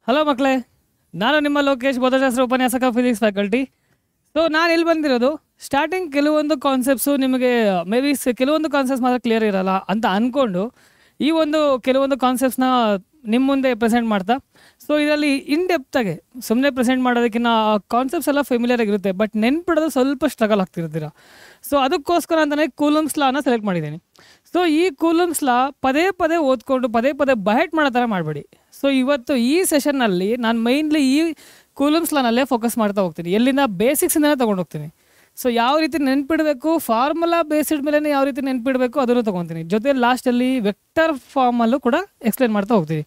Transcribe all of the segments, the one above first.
Hello ಮಕ್ಕಳೇ, ನಾನು ನಿಮ್ಮ ಲೋಕೇಶ್ ಭೌತಶಾಸ್ತ್ರ ಉಪನ್ಯಾಸಕ ಫಿಸಿಕ್ಸ್ ಫ್ಯಾಕಲ್ಟಿ. ಸೊ ನಾನು ಇಲ್ಲಿ ಬಂದಿರೋದು ಸ್ಟಾರ್ಟಿಂಗ್ ಕೆಲವೊಂದು ಕಾನ್ಸೆಪ್ಟ್ಸು ನಿಮಗೆ ಮೇ ಬಿ ಕೆಲವೊಂದು ಕಾನ್ಸೆಪ್ಟ್ಸ್ ಮಾತ್ರ ಕ್ಲಿಯರ್ ಇರಲ್ಲ ಅಂತ ಅಂದ್ಕೊಂಡು ಈ ಕೆಲವೊಂದು ಕಾನ್ಸೆಪ್ಟ್ಸ್ನ ನಿಮ್ಮ ಮುಂದೆ ಪ್ರೆಸೆಂಟ್ ಮಾಡ್ತಾ, ಸೊ ಇದರಲ್ಲಿ ಇನ್ ಡೆಪ್ತಾಗೆ ಸುಮ್ಮನೆ ಪ್ರೆಸೆಂಟ್ ಮಾಡೋದಕ್ಕಿಂತ ಕಾನ್ಸೆಪ್ಟ್ಸ್ ಎಲ್ಲ ಫೆಮಿಲಿಯರ್ ಆಗಿರುತ್ತೆ, ಬಟ್ ನೆನ್ಪಿಡೋದು ಸ್ವಲ್ಪ ಸ್ಟ್ರಗಲ್ ಆಗ್ತಿರ್ತೀರ. ಸೊ ಅದಕ್ಕೋಸ್ಕರ ಅಂತಲೇ ಕೂಲಮ್ಸ್ ಲಾನ ಸೆಲೆಕ್ಟ್ ಮಾಡಿದ್ದೀನಿ. ಸೊ ಈ ಕೂಲಮ್ಸ್ ಲಾ ಪದೇ ಪದೇ ಓದ್ಕೊಂಡು ಪದೇ ಪದೇ ಬಹೆಟ್ ಮಾಡೋ ಥರ ಮಾಡಬೇಡಿ. ಸೊ ಇವತ್ತು ಈ ಸೆಷನ್ನಲ್ಲಿ ನಾನು ಮೈನ್ಲಿ ಈ ಕೂಲಮ್ಸ್ ಲಾನಲ್ಲೇ ಫೋಕಸ್ ಮಾಡ್ತಾ ಹೋಗ್ತೀನಿ. ಎಲ್ಲಿಂದ ಬೇಸಿಕ್ಸಿಂದನೇ ತೊಗೊಂಡು ಹೋಗ್ತೀನಿ. ಸೊ ಯಾವ ರೀತಿ ನೆನ್ಪಿಡಬೇಕು, ಫಾರ್ಮುಲಾ ಬೇಸಿಡ್ ಮೇಲೆ ಯಾವ ರೀತಿ ನೆನ್ಪಿಡಬೇಕು ಅದನ್ನು ತೊಗೊತೀನಿ. ಜೊತೆ ಲಾಸ್ಟಲ್ಲಿ ವೆಕ್ಟರ್ ಫಾರ್ಮಲ್ಲೂ ಕೂಡ ಎಕ್ಸ್ಪ್ಲೇನ್ ಮಾಡ್ತಾ ಹೋಗ್ತೀನಿ.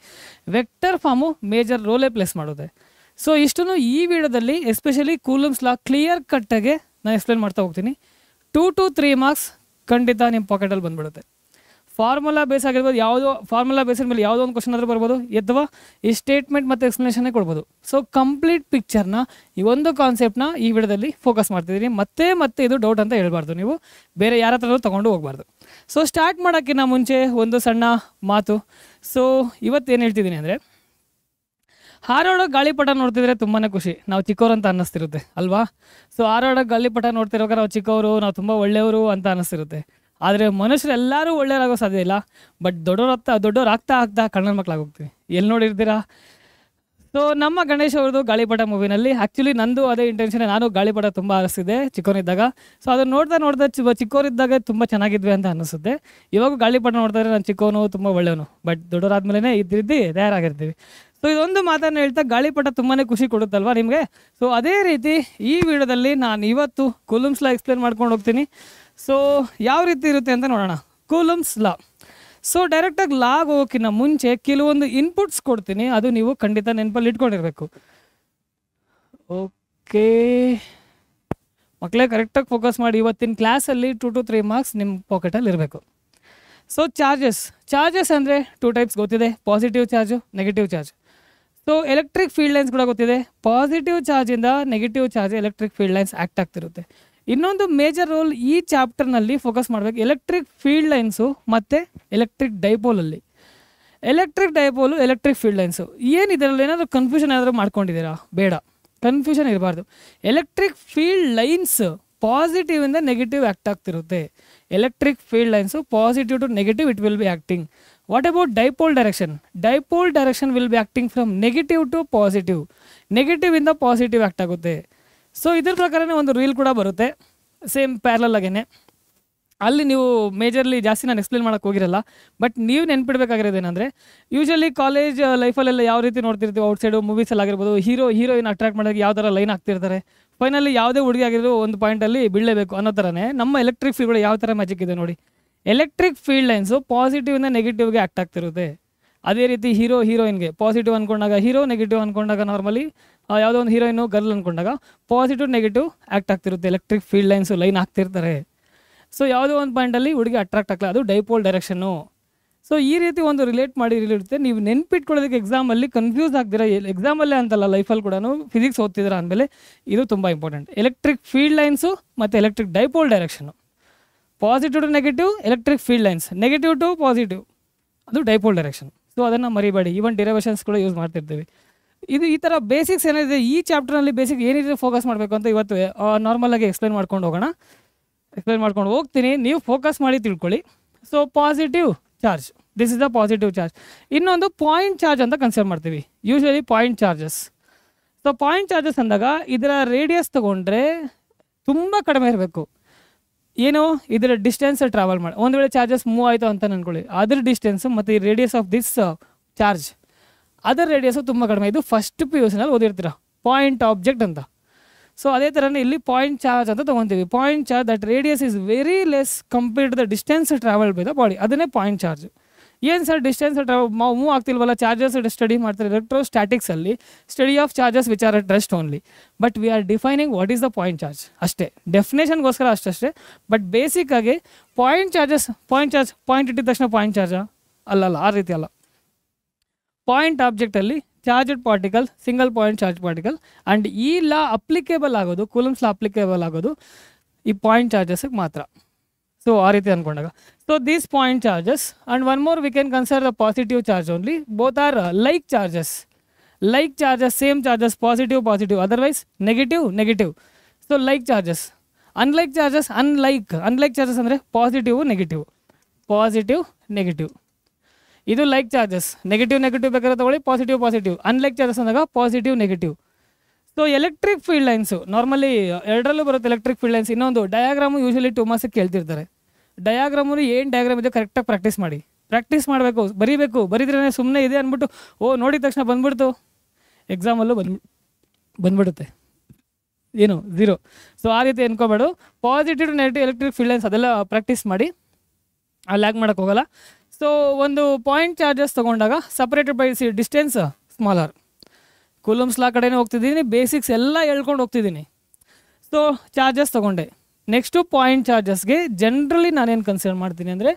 ವೆಕ್ಟರ್ ಫಾರ್ಮು ಮೇಜರ್ ರೋಲೇ ಪ್ಲೇಸ್ ಮಾಡುತ್ತೆ. ಸೊ ಇಷ್ಟನ್ನು ಈ ವಿಡಿಯೋದಲ್ಲಿ ಎಸ್ಪೆಷಲಿ ಕೂಲಮ್ಸ್ ಲಾ ಕ್ಲಿಯರ್ ಕಟ್ಟಾಗೆ ನಾನು ಎಕ್ಸ್ಪ್ಲೇನ್ ಮಾಡ್ತಾ ಹೋಗ್ತೀನಿ. 2 to 3 ಮಾರ್ಕ್ಸ್ ಖಂಡಿತ ನಿಮ್ಮ ಪಾಕೆಟಲ್ಲಿ ಬಂದ್ಬಿಡುತ್ತೆ. ಫಾರ್ಮುಲಾ ಬೇಸ್ ಆಗಿರ್ಬೋದು, ಯಾವುದೋ ಫಾರ್ಮುಲಾ ಬೇಸಿನ ಮೇಲೆ ಯಾವುದೋ ಒಂದು ಕ್ವಶನ್ ಆದರೂ ಬರ್ಬೋದು, ಅಥವಾ ಈ ಸ್ಟೇಟ್ಮೆಂಟ್ ಮತ್ತು ಎಕ್ಸ್ಪ್ಲನೇಷನ್ನೇ ಕೊಡ್ಬೋದು. ಸೊ ಕಂಪ್ಲೀಟ್ ಪಿಕ್ಚರ್ನ ಈ ಒಂದು ಕಾನ್ಸೆಪ್ಟ್ನ ಈ ವಿಡಿಯೋದಲ್ಲಿ ಫೋಕಸ್ ಮಾಡ್ತಿದ್ದೀನಿ. ಮತ್ತೆ ಇದು ಡೌಟ್ ಅಂತ ಹೇಳ್ಬಾರ್ದು, ನೀವು ಬೇರೆ ಯಾರ ಹತ್ರನೂ ತೊಗೊಂಡು ಹೋಗಬಾರ್ದು. ಸೊ ಸ್ಟಾರ್ಟ್ ಮಾಡೋಕ್ಕಿಂತ ಮುಂಚೆ ಒಂದು ಸಣ್ಣ ಮಾತು. ಸೊ ಇವತ್ತೇನು ಹೇಳ್ತಿದ್ದೀನಿ ಅಂದರೆ, ಹಾರಾಡೋ ಗಾಳಿಪಟ ನೋಡ್ತಿದ್ರೆ ತುಂಬಾ ಖುಷಿ. ನಾವು ಚಿಕ್ಕವರು ಅಂತ ಅನ್ನಿಸ್ತಿರುತ್ತೆ ಅಲ್ವಾ? ಸೊ ಹಾರಾಡೋ ಗಾಳಿಪಟ ನೋಡ್ತಿರೋವಾಗ ನಾವು ಚಿಕ್ಕವರು, ನಾವು ತುಂಬ ಒಳ್ಳೆಯವರು ಅಂತ ಅನ್ನಿಸ್ತಿರುತ್ತೆ. ಆದರೆ ಮನುಷ್ಯರು ಎಲ್ಲರೂ ಒಳ್ಳೆಯರಾಗೋ ಸಾಧ್ಯ ಇಲ್ಲ. ಬಟ್ ದೊಡ್ಡವ್ರು ಆಗ್ತಾ ಕಣ್ಣನ ಮಕ್ಕಳಾಗೋಗ್ತೀವಿ. ಎಲ್ಲಿ ನೋಡಿರ್ತೀರಾ? ಸೊ ನಮ್ಮ ಗಣೇಶ್ ಅವ್ರದ್ದು ಗಾಳಿಪಟ ಮೂವಿನಲ್ಲಿ ಆ್ಯಕ್ಚುಲಿ ನಂದು ಅದೇ ಇಂಟೆನ್ಷನ್. ನಾನು ಗಾಳಿಪಟ ತುಂಬ ಆರಿಸ್ತಿದ್ದೆ ಚಿಕ್ಕವನಿದ್ದಾಗ. ಸೊ ಅದನ್ನು ನೋಡ್ತಾ ಚಿಕ್ಕವರಿದ್ದಾಗ ತುಂಬ ಚೆನ್ನಾಗಿದ್ವಿ ಅಂತ ಅನ್ನಿಸುತ್ತೆ. ಇವಾಗ ಗಾಳಿಪಟ ನೋಡ್ತಾರೆ ನಾನು ಚಿಕ್ಕವನು ತುಂಬ ಒಳ್ಳೆಯವನು, ಬಟ್ ದೊಡ್ಡವರಾದ್ಮೇಲೆ ಇದ್ದಿದ್ದು ತಯಾರಾಗಿರ್ತೀವಿ. ಸೊ ಇದೊಂದು ಮಾತನ್ನು ಹೇಳ್ತಾ, ಗಾಳಿಪಟ ತುಂಬಾ ಖುಷಿ ಕೊಡುತ್ತಲ್ವ ನಿಮಗೆ? ಸೊ ಅದೇ ರೀತಿ ಈ ವಿಡಿಯೋದಲ್ಲಿ ನಾನು ಇವತ್ತು ಕೂಲಮ್ಸ್ ಲಾ ಎಕ್ಸ್ಪ್ಲೇನ್ ಮಾಡ್ಕೊಂಡು ಹೋಗ್ತೀನಿ. ಸೊ ಯಾವ ರೀತಿ ಇರುತ್ತೆ ಅಂತ ನೋಡೋಣ. ಕೂಲಮ್ಸ್ ಲಾ. ಸೊ ಡೈರೆಕ್ಟಾಗಿ ಲಾಗ್ ಹೋಗೋಕ್ಕಿಂತ ಮುಂಚೆ ಕೆಲವೊಂದು ಇನ್ಪುಟ್ಸ್ ಕೊಡ್ತೀನಿ, ಅದು ನೀವು ಖಂಡಿತ ನೆನಪಲ್ಲಿ ಇಟ್ಕೊಂಡಿರಬೇಕು. ಓಕೆ ಮಕ್ಕಳೇ, ಕರೆಕ್ಟಾಗಿ ಫೋಕಸ್ ಮಾಡಿ. ಇವತ್ತಿನ ಕ್ಲಾಸಲ್ಲಿ 2 to 3 ಮಾರ್ಕ್ಸ್ ನಿಮ್ಮ ಪಾಕೆಟಲ್ಲಿ ಇರಬೇಕು. ಸೊ ಚಾರ್ಜಸ್ ಅಂದರೆ 2 ಟೈಪ್ಸ್ ಗೊತ್ತಿದೆ, positive charge, negative charge. So electric field lines ಕೂಡ ಗೊತ್ತಿದೆ. ಪಾಸಿಟಿವ್ ಚಾರ್ಜಿಂದ negative charge electric field lines act ಆಗ್ತಿರುತ್ತೆ. ಇನ್ನೊಂದು ಮೇಜರ್ ರೋಲ್ ಈ ಚಾಪ್ಟರ್ನಲ್ಲಿ ಫೋಕಸ್ ಮಾಡಬೇಕು, ಎಲೆಕ್ಟ್ರಿಕ್ ಫೀಲ್ಡ್ ಲೈನ್ಸು ಮತ್ತು ಎಲೆಕ್ಟ್ರಿಕ್ ಡೈಪೋಲಲ್ಲಿ. Electric dipole, electric field lines ಏನು, ಇದರಲ್ಲಿ ಏನಾದರೂ ಕನ್ಫ್ಯೂಷನ್ ಏನಾದರೂ ಮಾಡ್ಕೊಂಡಿದ್ದೀರಾ? ಬೇಡ, ಕನ್ಫ್ಯೂಷನ್ ಇರಬಾರ್ದು. ಎಲೆಕ್ಟ್ರಿಕ್ ಫೀಲ್ಡ್ ಲೈನ್ಸ್ ಪಾಸಿಟಿವಿಂದ ನೆಗೆಟಿವ್ ಆ್ಯಕ್ಟ್ ಆಗ್ತಿರುತ್ತೆ. Electric field lines positive to negative it will be acting. What about dipole direction? Dipole direction will be acting from negative to positive. ನೆಗೆಟಿವಿಂದ ಪಾಸಿಟಿವ್ ಆ್ಯಕ್ಟ್ ಆಗುತ್ತೆ. So ಇದ್ರ ಪ್ರಕಾರನೇ ಒಂದು reel ಕೂಡ ಬರುತ್ತೆ, same parallel ಆಗೇನೆ. ಅಲ್ಲಿ ನೀವು ಮೇಜರ್ಲಿ ಜಾಸ್ತಿ ನಾನು ಎಕ್ಸ್ಪ್ಲೇನ್ ಮಾಡೋಕ್ಕೆ ಹೋಗಿರಲ್ಲ, ಬಟ್ ನೀವು ನೆನ್ಪಿಡ್ಬೇಕಾಗಿರೋದೇನೆಂದರೆ, ಯೂಶಲಿ ಕಾಲೇಜ್ ಲೈಫಲ್ಲೆಲ್ಲ ಯಾವ ರೀತಿ ನೋಡ್ತಿರ್ತೀವಿ ಔಟ್ಸೈಡು ಮೂವೀಸಲ್ಲಿ ಆಗಿರ್ಬೋದು, ಹೀರೋಯಿನ್ ಅಟ್ರಾಕ್ಟ್ ಮಾಡೋಕ್ಕೆ ಯಾವ ಥರ ಲೈನ್ ಆಗ್ತಿರ್ತಾರೆ. ಫೈನಲಿ ಯಾವುದೇ ಹುಡುಗಿ ಆಗಿರೋ ಒಂದು ಪಾಯಿಂಟಲ್ಲಿ ಬೀಳಲೇಬೇಕು ಅನ್ನೋ ಥರನೇ ನಮ್ಮ ಎಲೆಕ್ಟ್ರಿಕ್ ಫೀಲ್ಡ್ ಯಾವ ಥರ ಮ್ಯಾಜಿಕ್ ಇದೆ ನೋಡಿ. ಎಲೆಕ್ಟ್ರಿಕ್ ಫೀಲ್ಡ್ ಲೈನ್ಸು ಪಾಸಿಟಿವಿಂದ ನೆಗೆಟಿವ್ಗೆ ಆ್ಯಕ್ಟ್ ಆಗ್ತಿರುತ್ತೆ. ಅದೇ ರೀತಿ ಹೀರೋಯಿನ್ಗೆ ಪಾಸಿಟಿವ್ ಅಂದ್ಕೊಂಡಾಗ ಹೀರೋ, ನೆಗೆಟಿವ್ ಅಂದ್ಕೊಂಡಾಗ ನಾರ್ಮಲಿ ಯಾವುದೋ ಒಂದು ಹೀರೋಯಿನು ಗರ್ಲ್ ಅಂದ್ಕೊಂಡಾಗ ಪಾಸಿಟಿವ್ ನೆಗೆಟಿವ್ ಆ್ಯಕ್ಟ್ ಆಗ್ತಿರುತ್ತೆ. ಎಲೆಕ್ಟ್ರಿಕ್ ಫೀಲ್ಡ್ ಲೈನ್ಸು ಲೈನ್ ಆಗ್ತಿರ್ತಾರೆ. ಸೊ ಯಾವುದೋ ಒಂದು ಪಾಯಿಂಟಲ್ಲಿ ಹುಡುಗಿ ಅಟ್ರಾಕ್ಟ್ ಆಗಲ್ಲ, ಅದು ಡೈಪೋಲ್ ಡೈರೆಕ್ಷನ್ನು. ಸೊ ಈ ರೀತಿ ಒಂದು ರಿಲೇಟ್ ಇರುತ್ತೆ. ನೀವು ನೆನ್ಪಿಟ್ಕೊಳ್ಳೋದಕ್ಕೆ ಎಕ್ಸಾಮಲ್ಲಿ ಕನ್ಫ್ಯೂಸ್ ಆಗ್ದಿರ, ಎಕ್ಸಾಮಲ್ಲೇ ಅಂತಲ್ಲ ಲೈಫಲ್ಲಿ ಕೂಡ ಫಿಸಿಕ್ಸ್ ಓದ್ತಿದ್ದೀರಾ ಅಂದಮೇಲೆ ಇದು ತುಂಬ ಇಂಪಾರ್ಟೆಂಟ್. ಎಲೆಕ್ಟ್ರಿಕ್ ಫೀಲ್ಡ್ ಲೈನ್ಸು ಮತ್ತು ಎಲೆಕ್ಟ್ರಿಕ್ ಡೈಪೋಲ್ ಡೈರೆಕ್ಷನ್ನು. Positive to negative electric field lines, negative to positive ಅದು ಡೈಪೋಲ್ ಡೈರೆಕ್ಷನ್. ಸೊ ಅದನ್ನು ಮರಿಬೇಡಿ. ಈವನ್ ಡಿರೈವೇಷನ್ಸ್ ಕೂಡ ಯೂಸ್ ಮಾಡ್ತಿರ್ತೀವಿ. ಇದು ಈ ಥರ ಬೇಸಿಕ್ಸ್ ಏನಿದೆ ಈ ಚಾಪ್ಟರ್ನಲ್ಲಿ, ಬೇಸಿಕ್ ಏನಿದೆ ಫೋಕಸ್ ಮಾಡಬೇಕು ಅಂತ ಇವತ್ತು ನಾರ್ಮಲಾಗಿ ಎಕ್ಸ್ಪ್ಲೇನ್ ಮಾಡ್ಕೊಂಡು ಹೋಗೋಣ. ಎಕ್ಸ್ಪ್ಲೇನ್ ಮಾಡ್ಕೊಂಡು ಹೋಗ್ತೀನಿ, ನೀವು ಫೋಕಸ್ ಮಾಡಿ ತಿಳ್ಕೊಳ್ಳಿ. So positive charge, this is the positive charge. ಇನ್ನೊಂದು ಪಾಯಿಂಟ್ ಚಾರ್ಜ್ ಅಂತ ಕನ್ಸಿಡರ್ ಮಾಡ್ತೀವಿ, usually point charges. So point charges ಅಂದಾಗ ಇದರ ರೇಡಿಯಸ್ ತೊಗೊಂಡ್ರೆ ತುಂಬ ಕಡಿಮೆ ಇರಬೇಕು. ಏನು, ಇದರ ಡಿಸ್ಟೆನ್ಸ್ ಟ್ರಾವೆಲ್ ಮಾಡಿ, ಒಂದು ವೇಳೆ ಚಾರ್ಜಸ್ ಮೂವ್ ಆಯಿತು ಅಂತ ಅಂದ್ಕೊಳ್ಳಿ, ಅದರ ಡಿಸ್ಟೆನ್ಸು ಮತ್ತು ಈ ರೇಡಿಯಸ್ ಆಫ್ ದಿಸ್ ಚಾರ್ಜ್, ಅದರ ರೇಡಿಯಸ್ಸು ತುಂಬ ಕಡಿಮೆ. ಇದು ಫಸ್ಟ್ PUCನಲ್ಲಿ ಓದಿರ್ತೀರ, ಪಾಯಿಂಟ್ ಆಬ್ಜೆಕ್ಟ್ ಅಂತ. ಸೊ ಅದೇ ಥರನೇ ಇಲ್ಲಿ ಪಾಯಿಂಟ್ ಚಾರ್ಜ್ ಅಂತ ತೊಗೊತೀವಿ. Point charge that radius is very less compared to the distance travel by the body, ಅದನ್ನೇ ಪಾಯಿಂಟ್ ಚಾರ್ಜ್. ಏನು ಸರ್ ಡಿಸ್ಟೆನ್ಸ್ ಮೂವ್ ಆಗ್ತಿಲ್ವಲ್ಲ, ಚಾರ್ಜಸ್ ಸ್ಟಡಿ ಮಾಡ್ತಾರೆ ಎಲೆಕ್ಟ್ರೋಸ್ಟ್ಯಾಟಿಕ್ಸಲ್ಲಿ, study of charges which are at rest only. But we are defining what is the point charge ಅಷ್ಟೇ, ಡೆಫಿನೇಷನ್ಗೋಸ್ಕರ ಅಷ್ಟೇ. But ಬೇಸಿಕ್ಕಾಗಿ point point ಇಟ್ಟಿದ ತಕ್ಷಣ point ಚಾರ್ಜಾ? ಅಲ್ಲಲ್ಲ, ಆ ರೀತಿ ಅಲ್ಲ. ಪಾಯಿಂಟ್ ಆಬ್ಜೆಕ್ಟಲ್ಲಿ charged particle, single point charge particle. And ಈ ಲಾ ಅಪ್ಲಿಕೇಬಲ್ ಆಗೋದು, ಕೂಲಮ್ಸ್ ಲಾ ಅಪ್ಲಿಕೇಬಲ್ ಆಗೋದು ಈ ಪಾಯಿಂಟ್ ಚಾರ್ಜಸ್ಗೆ ಮಾತ್ರ. ಸೊ ಆ ರೀತಿ ಅಂದ್ಕೊಂಡಾಗ, so these point charges and one more we can consider the positive charge only. Both are like charges. Like charges, same charges, positive, positive. Otherwise, negative, negative. So, like charges. Unlike charges, unlike charges ಅಂದರೆ positive negative, positive negative. ಇದು like charges. Negative negative ಬೇಕಾದ್ರೆ ತಗೊಳ್ಳಿ, positive positive. Unlike charges ಅಂದಾಗ positive negative. So electric field lines normally ಎರಡರಲ್ಲೂ ಬರುತ್ತೆ electric field lines. ಇನ್ನೊಂದು diagram usually 2 ಮಾರ್ಕ್ಸಿಗೆ ಕೇಳ್ತಿರ್ತಾರೆ. Diagram ಏನು diagram ಇದೆ ಕರೆಕ್ಟಾಗಿ ಪ್ರಾಕ್ಟೀಸ್ ಮಾಡಿ, ಪ್ರಾಕ್ಟೀಸ್ ಮಾಡಬೇಕು, ಬರೀಬೇಕು. ಬರೀದ್ರೇ ಸುಮ್ಮನೆ ಇದೆ ಅಂದ್ಬಿಟ್ಟು ನೋಡಿದ ತಕ್ಷಣ ಬಂದ್ಬಿಡ್ತು ಎಕ್ಸಾಮಲ್ಲೂ ಬಂದ್ಬಿಡುತ್ತೆ ಏನು 0. ಸೊ ಆ ರೀತಿ ಅನ್ಕೋಬೇಡು. Positive to negative electric field lines ಅದೆಲ್ಲ ಪ್ರಾಕ್ಟೀಸ್ ಮಾಡಿ, ಲ್ಯಾಗ್ ಮಾಡೋಕ್ಕೆ ಹೋಗಲ್ಲ. ಸೊ ಒಂದು ಪಾಯಿಂಟ್ ಚಾರ್ಜಸ್ ತೊಗೊಂಡಾಗ separated by distance smaller. Coulomb's law ಕಡೆನೇ ಹೋಗ್ತಿದ್ದೀನಿ, ಬೇಸಿಕ್ಸ್ ಎಲ್ಲ ಹೇಳ್ಕೊಂಡು ಹೋಗ್ತಿದ್ದೀನಿ. ಸೊ ಚಾರ್ಜಸ್ ತೊಗೊಂಡೆ. ನೆಕ್ಸ್ಟು ಪಾಯಿಂಟ್ ಚಾರ್ಜಸ್ಗೆ ಜನರಲಿ ನಾನೇನು ಕನ್ಸಿಡರ್ ಮಾಡ್ತೀನಿ ಅಂದರೆ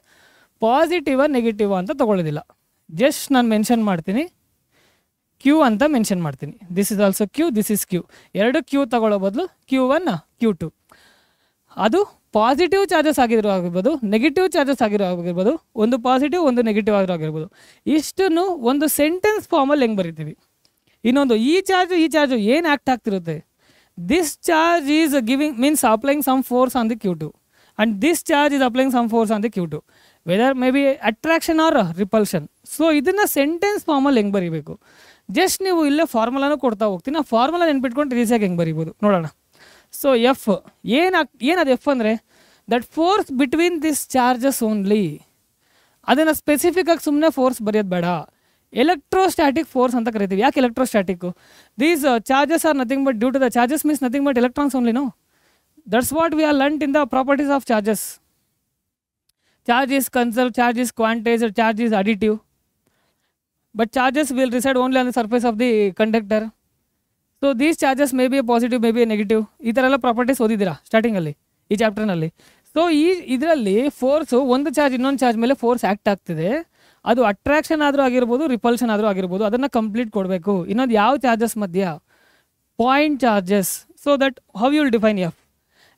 ಪಾಸಿಟಿವ ನೆಗೆಟಿವ ಅಂತ ತೊಗೊಳ್ಳೋದಿಲ್ಲ. ಜಸ್ಟ್ ನಾನು ಮೆನ್ಷನ್ ಮಾಡ್ತೀನಿ, ಕ್ಯೂ ಅಂತ ಮೆನ್ಷನ್ ಮಾಡ್ತೀನಿ. This is also Q, this is Q. ಎರಡು ಕ್ಯೂ ತಗೊಳ್ಳೋ ಬದಲು Q1 Q2. ಅದು ಪಾಸಿಟಿವ್ ಚಾರ್ಜಸ್ ಆಗಿರೋ ಆಗಿರ್ಬೋದು, ನೆಗೆಟಿವ್ ಚಾರ್ಜಸ್ ಆಗಿರ್ಬೋದು, ಒಂದು ಪಾಸಿಟಿವ್ ಒಂದು ನೆಗೆಟಿವ್ ಆಗಿರ್ಬೋದು. ಇಷ್ಟನ್ನು ಒಂದು ಸೆಂಟೆನ್ಸ್ ಫಾರ್ಮಲ್ಲಿ ಹೆಂಗೆ ಬರಿತೀವಿ. ಇನ್ನೊಂದು ಈ ಚಾರ್ಜು ಏನು ಆ್ಯಕ್ಟ್ ಆಗ್ತಿರುತ್ತೆ. This charge is giving means applying some force on the Q2 and this charge is applying some force on the Q2 whether may be attraction or repulsion. So ಇದನ್ನು sentence formally ಹೆಂಗೆ ಬರೀಬೇಕು. Just ನೀವು ಇಲ್ಲೇ ಫಾರ್ಮುಲಾನು ಕೊಡ್ತಾ ಹೋಗ್ತೀನಿ. ಆ formula ನೆನ್ಪಿಟ್ಕೊಂಡು ಈಸಿಯಾಗಿ ಹೆಂಗೆ ಬರೀಬೋದು ನೋಡೋಣ. ಸೊ ಎಫ್ ಏನದು ಎಫ್ ಅಂದರೆ that force between this charges only. ಅದನ್ನು ಸ್ಪೆಸಿಫಿಕ್ಕಾಗಿ ಸುಮ್ಮನೆ ಫೋರ್ಸ್ ಬರೆಯೋದು ಬೇಡ. ಎಲೆಕ್ಟ್ರೋಸ್ಟ್ಯಾಟಿಕ್ ಫೋರ್ಸ್ ಅಂತ ಕರಿತೀವಿ. ಯಾಕೆ electrostatic? These charges are nothing but due to the charges means nothing but electrons only. No, that's what we are learned in the properties of charges. Charge is conserved, charge is quantized, charge is additive, but charges will reside only on the surface of the conductor. So these charges may be a positive, may be a negative. ಈ ಥರ ಎಲ್ಲ properties ಓದಿದ್ದೀರಾ ಸ್ಟಾರ್ಟಿಂಗಲ್ಲಿ ಈ ಚಾಪ್ಟರ್ನಲ್ಲಿ. So ಇದರಲ್ಲಿ force ಒಂದು charge ಇನ್ನೊಂದು charge ಮೇಲೆ force act ಆಗ್ತಿದೆ. ಅದು ಅಟ್ರಾಕ್ಷನ್ ಆದರೂ ಆಗಿರ್ಬೋದು, ರಿಪಲ್ಷನ್ ಆದರೂ ಆಗಿರ್ಬೋದು, ಅದನ್ನು ಕಂಪ್ಲೀಟ್ ಕೊಡಬೇಕು. ಇನ್ನೊಂದು ಯಾವ ಚಾರ್ಜಸ್ ಮಧ್ಯ? Point charges. So that how you will define F?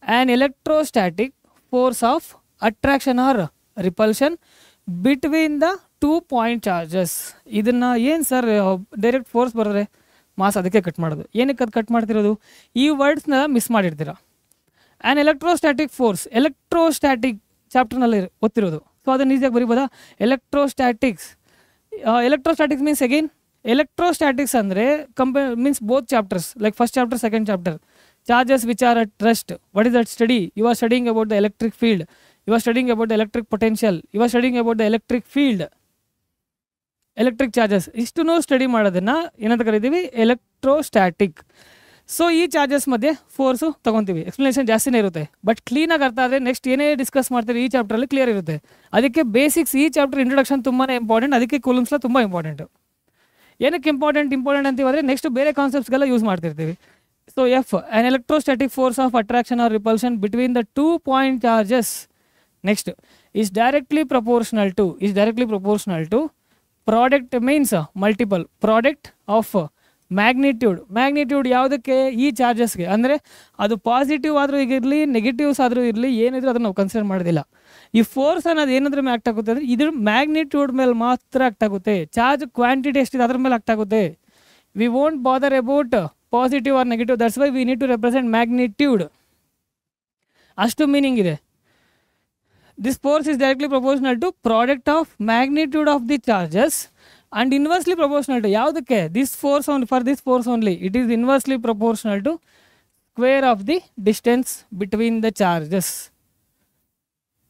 An electrostatic force of attraction or repulsion between the 2 point charges. ಇದನ್ನು ಏನು ಸರ್ ಡೈರೆಕ್ಟ್ ಫೋರ್ಸ್ ಬರೋದ್ರೆ ಮಾಸ್ ಅದಕ್ಕೆ ಕಟ್ ಮಾಡೋದು. ಏನಕ್ಕೆ ಅದು ಕಟ್ ಮಾಡ್ತಿರೋದು? ಈ ವರ್ಡ್ಸ್ನ ಮಿಸ್ ಮಾಡಿರ್ತೀರ. ಆ್ಯನ್ ಎಲೆಕ್ಟ್ರೋಸ್ಟ್ಯಾಟಿಕ್ ಫೋರ್ಸ್, ಎಲೆಕ್ಟ್ರೋಸ್ಟ್ಯಾಟಿಕ್ ಚಾಪ್ಟರ್ನಲ್ಲಿ ಗೊತ್ತಿರೋದು. ಸೊ ಅದನ್ನು ಈಸಿಯಾಗಿ ಬರಿಬೋದಾ? ಎಲೆಕ್ಟ್ರೋಸ್ಟ್ಯಾಟಿಕ್ಸ್ ಮೀನ್ಸ್ ಅಗೇನ್ ಎಲೆಕ್ಟ್ರೋಸ್ಟ್ಯಾಟಿಕ್ಸ್ ಅಂದರೆ means both chapters like first chapter, second chapter. Charges which are at rest. What is that study? You are studying about the electric field, you are studying about the electric potential, you are studying about the electric field, electric charges. ಇಷ್ಟನ್ನು study ಮಾಡೋದನ್ನು ಏನಂತ ಕರಿತೀವಿ? Electrostatic. So ಈ charges ಮಧ್ಯೆ force ತೊಗೊತೀವಿ. Explanation ಜಾಸ್ತಿನೇ ಇರುತ್ತೆ, but ಕ್ಲೀನಾಗಿ ಅರ್ಥ ಆದರೆ ನೆಕ್ಸ್ಟ್ ಏನೇ ಡಿಸ್ಕಸ್ ಮಾಡ್ತೀವಿ ಈ ಚಾಪ್ಟ್ರಲ್ಲಿ ಕ್ಲಿಯರ್ ಇರುತ್ತೆ. ಅದಕ್ಕೆ ಬೇಸಿಕ್ಸ್ ಈ ಚಾಪ್ಟರ್ ಇಂಟ್ರೊಡಕ್ಷನ್ ತುಂಬಾ ಇಂಪಾರ್ಟೆಂಟ್. ಅದಕ್ಕೆ ಕೂಲಮ್ಸ್ ಲಾ ತುಂಬ ಇಂಪಾರ್ಟೆಂಟು. ಏನಕ್ಕೆ ಇಂಪಾರ್ಟೆಂಟ್ ಅಂತೀವಂದರೆ ನೆಕ್ಸ್ಟ್ ಬೇರೆ ಕಾನ್ಸೆಪ್ಟ್ಸ್ಗೆಲ್ಲ ಯೂಸ್ ಮಾಡ್ತಿರ್ತೀವಿ. So F, an electrostatic force of attraction or repulsion between the 2 point charges. Next is directly proportional to product means multiple product of magnitude. ಯಾವುದಕ್ಕೆ? ಈ ಚಾರ್ಜಸ್ಗೆ. ಅಂದರೆ ಅದು ಪಾಸಿಟಿವ್ ಆದರೂ ಇರಲಿ, ನೆಗೆಟಿವ್ಸ್ ಆದರೂ ಇರಲಿ, ಏನಿದ್ರು ಅದನ್ನು ನಾವು ಕನ್ಸಿಡರ್ ಮಾಡೋದಿಲ್ಲ. ಈ ಫೋರ್ಸ್ ಅನ್ನೋದು ಏನಾದ್ರೂ ಮೇಲೆ ಆಕ್ಟ್ ಆಗುತ್ತೆ ಅಂದರೆ ಇದ್ರ ಮ್ಯಾಗ್ನಿಟ್ಯೂಡ್ ಮೇಲೆ ಮಾತ್ರ ಆಕ್ಟ್ ಆಗುತ್ತೆ. ಚಾರ್ಜ್ ಕ್ವಾಂಟಿಟಿ ಎಷ್ಟಿದೆ ಅದ್ರ ಮೇಲೆ ಆಕ್ಟ್ ಆಗುತ್ತೆ. We won't bother about positive or negative. That's why we need to represent magnitude. ಅಷ್ಟು ಮೀನಿಂಗ್ ಇದೆ. This force is directly proportional to product of magnitude of the charges and inversely proportional to ಯಾವುದಕ್ಕೆ? This force only, for this force only it is inversely proportional to square of the distance between the charges.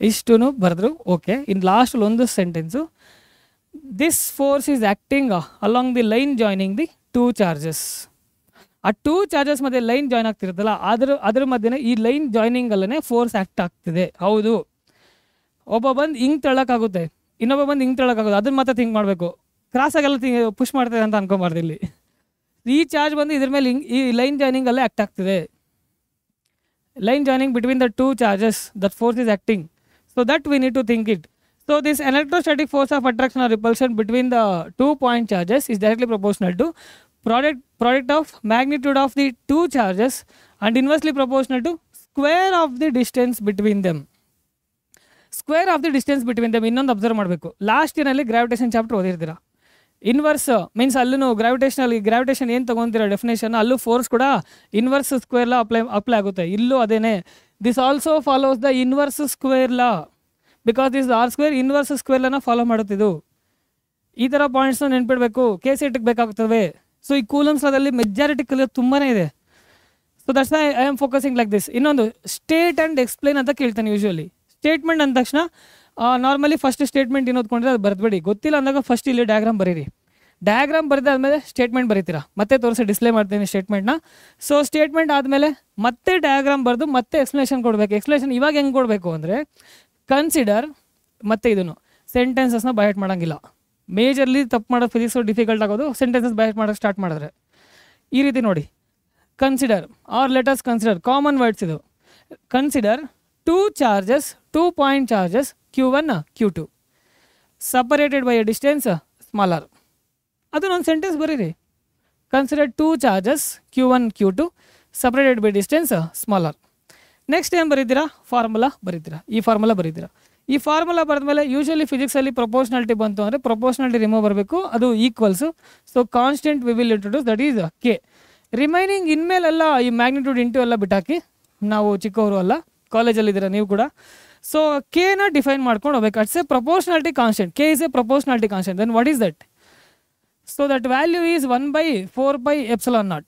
ಇಷ್ಟುನು ಬರೆದ್ರು. Okay, in last ಒಂದು sentence. This force is acting along the line joining the 2 charges. ಆ 2 charges ಮಧ್ಯೆ line join ಆಗ್ತಿರುತ್ತಲ್ಲ, ಅದ್ರ ಮಧ್ಯೆ ಈ line ಜಾಯ್ನಿಂಗಲ್ಲೇ force act ಆಗ್ತಿದೆ. ಹೌದು, ಒಬ್ಬ ಬಂದು ಹಿಂಗೆ ತಳ್ಳೋಕ್ಕಾಗುತ್ತೆ, ಇನ್ನೊಬ್ಬ ಬಂದು ಹಿಂಗೆ ತಳ್ಳೋಕ್ಕಾಗುತ್ತೆ. ಅದನ್ನ ಮಾತ್ರ ಥಿಂಕ್ ಮಾಡಬೇಕು. ಕ್ರಾಸಾಗೆಲ್ಲ ಪುಷ್ ಮಾಡ್ತದೆ ಅಂತ ಅನ್ಕೊಂಬಾರ್ದು. ಇಲ್ಲಿ ಈ ಚಾರ್ಜ್ ಬಂದು ಇದ್ರ ಮೇಲೆ ಹಿಂಗೆ ಈ ಲೈನ್ ಜಾಯ್ನಿಂಗಲ್ಲೇ ಆ್ಯಕ್ಟ್ ಆಗ್ತಿದೆ. Line joining between the 2 charges that force is acting. So that we need to think it. So this electrostatic force of attraction or repulsion between the 2 point charges is directly proportional to product of magnitude of the 2 charges and inversely proportional to square of the distance between them. Square of the distance between them. ಇನ್ನೊಂದು observe ಮಾಡಬೇಕು. Last ಇಯರ್ನಲ್ಲಿ gravitation chapter ಓದಿರ್ತೀರ. Inverse means ಅಲ್ಲೂ gravitation ಏನು ತೊಗೊತೀರ definition, ಅಲ್ಲೂ force ಕೂಡ inverse square law apply ಆಗುತ್ತೆ. ಇಲ್ಲೂ ಅದೇನೆ. This also follows the inverse square law because this are square inverse square ಲಾನ ಫಾಲೋ ಮಾಡುತ್ತಿದ್ದು. ಈ ಥರ ಪಾಯಿಂಟ್ಸ್ನ ನೆನ್ಪಿಡಬೇಕು, KCET ಬೇಕಾಗ್ತವೆ. ಸೊ ಈ ಕೂಲಮ್ಸ್ ಲಾದಲ್ಲಿ ಮೆಜಾರಿಟಿ ಕಲಿಯೋದು ತುಂಬಾ ಇದೆ. So that's I am focusing like this. ಇನ್ನೊಂದು ಸ್ಟೇಟ್ ಆ್ಯಂಡ್ ಎಕ್ಸ್ಪ್ಲೈನ್ ಅಂತ ಕೇಳ್ತಾನೆ ಯೂಶ್ವಲಿ. ಸ್ಟೇಟ್ಮೆಂಟ್ ಅಂದ ತಕ್ಷಣ ನಾರ್ಮಲಿ ಫಸ್ಟ್ ಸ್ಟೇಟ್ಮೆಂಟ್ ಏನು ಓದ್ಕೊಂಡ್ರೆ ಅದು ಬರೆದ್ಬೇಡಿ. ಗೊತ್ತಿಲ್ಲ ಅಂದಾಗ ಫಸ್ಟ್ ಇಲ್ಲಿ ಡಯಾಗ್ರಾಮ್ ಬರೀರಿ. ಡಯಾಗ್ರಾಮ್ ಬರೆದಾದ್ಮೇಲೆ ಸ್ಟೇಟ್ಮೆಂಟ್ ಬರೀತೀರಾ. ಮತ್ತೆ ತೋರಿಸಿ ಡಿಸ್ಪ್ಲೇ ಮಾಡ್ತೀನಿ ಸ್ಟೇಟ್ಮೆಂಟ್ನ. ಸೊ ಸ್ಟೇಟ್ಮೆಂಟ್ ಆದಮೇಲೆ ಮತ್ತೆ ಡಯಾಗ್ರಾಮ್ ಬರೆದು ಮತ್ತೆ ಎಕ್ಸ್ಪ್ಲನೇಷನ್ ಕೊಡಬೇಕು. ಎಕ್ಸ್ಪ್ಲನೇಷನ್ ಇವಾಗ ಹೆಂಗೆ ಕೊಡಬೇಕು ಅಂದರೆ ಕನ್ಸಿಡರ್ ಮತ್ತು ಇದನ್ನು ಸೆಂಟೆನ್ಸಸ್ನ ಬೈಹೆಟ್ ಮಾಡೋಂಗಿಲ್ಲ. ಮೇಜರ್ಲಿ ತಪ್ಪು ಮಾಡೋದು ಫಿಸಿಕ್ಸು ಡಿಫಿಕಲ್ಟ್ ಆಗೋದು ಸೆಂಟೆನ್ಸಸ್ ಬೈಹೆಟ್ ಮಾಡೋಕ್ಕೆ ಸ್ಟಾರ್ಟ್ ಮಾಡಿದ್ರೆ. ಈ ರೀತಿ ನೋಡಿ, consider or letters consider common words ಇದು. Consider 2 point charges Q1 Q2 separated by a distance smaller. ಅದನ್ನೊಂದು ಸೆಂಟೆನ್ಸ್ ಬರೀರಿ. Consider 2 charges Q1 Q2 separated by distance smaller. Next ಏನು ಬರೀತೀರಾ? ಫಾರ್ಮುಲಾ ಬರೀತೀರಾ. ಈ ಫಾರ್ಮುಲಾ ಬರೆದ್ಮೇಲೆ ಯೂಶಲಿ ಫಿಸಿಕ್ಸಲ್ಲಿ ಪ್ರಪೋರ್ಷನಾಲಿಟಿ ಬಂತು ಅಂದರೆ ಪ್ರಪೋರ್ಷನಾಲಿಟಿ ರಿಮೂವ್ ಬರಬೇಕು, ಅದು equals. So constant we will introduce, that is K. Remaining ಇನ್ಮೇಲೆಲ್ಲ ಈ ಮ್ಯಾಗ್ನಿಟ್ಯೂಡ್ ಇಂಟು ಎಲ್ಲ ಬಿಟ್ಟಾಕಿ. ನಾವು ಚಿಕ್ಕವರು ಅಲ್ಲ, ಕಾಲೇಜಲ್ಲಿದ್ದೀರಾ ನೀವು ಕೂಡ. ಸೊ ಕೆನ ಡಿಫೈನ್ ಮಾಡ್ಕೊಂಡು ಹೋಗ್ಬೇಕು. ಅಟ್ಸ್ A proportionality constant. K is a proportionality constant. Then what is that? So that value is 1/4πε0.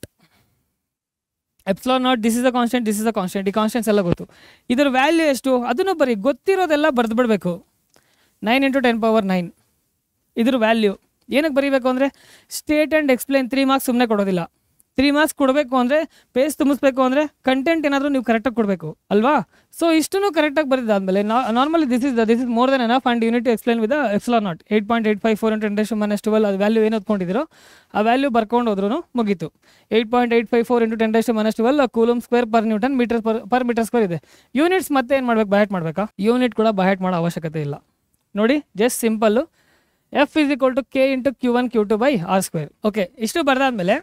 ε0, this is a constant, this is a constant. ಈ ಕಾನ್ಸ್ಟೆಂಟ್ಸ್ ಎಲ್ಲ ಗೊತ್ತು. ಇದರ ವ್ಯಾಲ್ಯೂ ಎಷ್ಟು ಅದನ್ನು ಬರೀ, ಗೊತ್ತಿರೋದೆಲ್ಲ ಬರೆದು ಬಿಡಬೇಕು. 9 × 10⁻9 ಇದ್ರ ವ್ಯಾಲ್ಯೂ. ಏನಕ್ಕೆ ಬರೀಬೇಕು ಅಂದರೆ ಸ್ಟೇಟ್ ಆ್ಯಂಡ್ ಎಕ್ಸ್ಪ್ಲೈನ್ 3 ಮಾರ್ಕ್ಸ್ ಸುಮ್ಮನೆ ಕೊಡೋದಿಲ್ಲ. 3 ಮಾರ್ಕ್ಸ್ ಕೊಡಬೇಕು ಅಂದರೆ, ಪೇಜ್ ತುಂಬಿಸ್ಬೇಕು ಅಂದರೆ ಕಂಟೆಂಟ್ ಏನಾದರೂ ನೀವು ಕರೆಕ್ಟಾಗಿ ಕೊಡಬೇಕು ಅಲ್ವಾ. ಸೊ ಇಷ್ಟನ್ನು ಕರೆಕ್ಟಾಗಿ ಬರೆದಾದ್ಮೇಲೆ normally this is more than enough and unit to explain with ε0 8.854 × 10⁻12 ಅದು ವ್ಯಾಲ್ಯೂ ಏನು ಓದ್ಕೊಂಡಿದ್ದೀರೋ ಆ ವ್ಯಾಲ್ಯೂ ಬರ್ಕೊಂಡು ಹೋದ್ರೂ ಮುಗೀತು. 8.854 × 10⁻12 coulomb square per newton per metre square ಇದೆ. ಯೂನಿಟ್ಸ್ ಮತ್ತೆ ಏನು ಮಾಡ್ಬೇಕು? ಬೈಹೆಟ್ ಮಾಡಬೇಕಾ? ಯೂನಿಟ್ ಕೂಡ ಬೈಹೆಟ್ ಮಾಡೋ ಅವಶ್ಯಕತೆ ಇಲ್ಲ. ನೋಡಿ, just simple F is equal to K × Q1 Q2/R². Okay, ಇಷ್ಟು ಬರೆದಾದ್ಮೇಲೆ